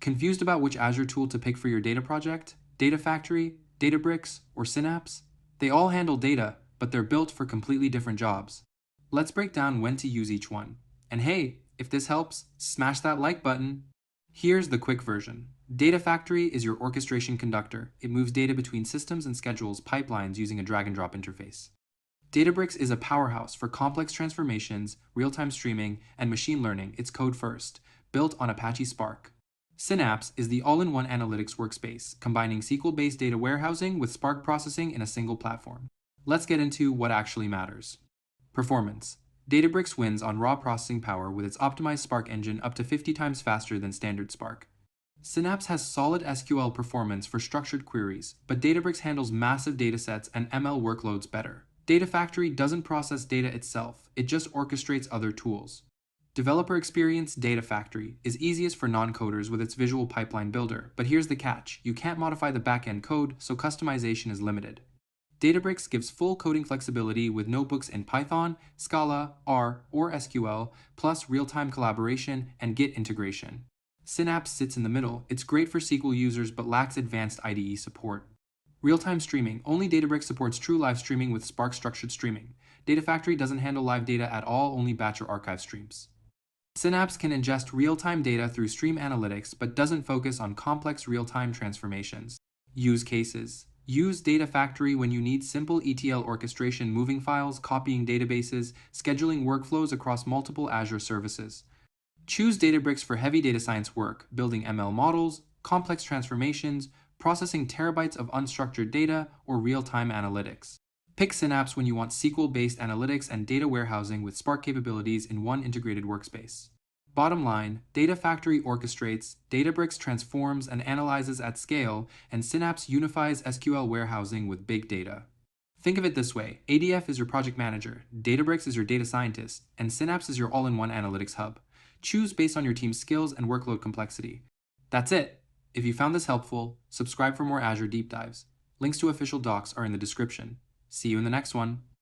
Confused about which Azure tool to pick for your data project? Data Factory, Databricks, or Synapse? They all handle data, but they're built for completely different jobs. Let's break down when to use each one. And hey, if this helps, smash that like button. Here's the quick version. Data Factory is your orchestration conductor. It moves data between systems and schedules pipelines using a drag-and-drop interface. Databricks is a powerhouse for complex transformations, real-time streaming, and machine learning. It's code first, built on Apache Spark. Synapse is the all-in-one analytics workspace, combining SQL-based data warehousing with Spark processing in a single platform. Let's get into what actually matters. Performance. Databricks wins on raw processing power with its optimized Spark engine up to 50 times faster than standard Spark. Synapse has solid SQL performance for structured queries, but Databricks handles massive datasets and ML workloads better. Data Factory doesn't process data itself, it just orchestrates other tools. Developer experience. Data Factory is easiest for non-coders with its visual pipeline builder, but here's the catch: you can't modify the back-end code, so customization is limited. Databricks gives full coding flexibility with notebooks in Python, Scala, R, or SQL, plus real-time collaboration and Git integration. Synapse sits in the middle. It's great for SQL users but lacks advanced IDE support. Real-time streaming. Only Databricks supports true live streaming with Spark structured streaming. Data Factory doesn't handle live data at all, only batch or archive streams. Synapse can ingest real-time data through Stream Analytics but doesn't focus on complex real-time transformations. Use cases. Use Data Factory when you need simple ETL orchestration, moving files, copying databases, scheduling workflows across multiple Azure services. Choose Databricks for heavy data science work, building ML models, complex transformations, processing terabytes of unstructured data, or real-time analytics. Pick Synapse when you want SQL-based analytics and data warehousing with Spark capabilities in one integrated workspace. Bottom line, Data Factory orchestrates, Databricks transforms and analyzes at scale, and Synapse unifies SQL warehousing with big data. Think of it this way: ADF is your project manager, Databricks is your data scientist, and Synapse is your all-in-one analytics hub. Choose based on your team's skills and workload complexity. That's it. If you found this helpful, subscribe for more Azure deep dives. Links to official docs are in the description. See you in the next one.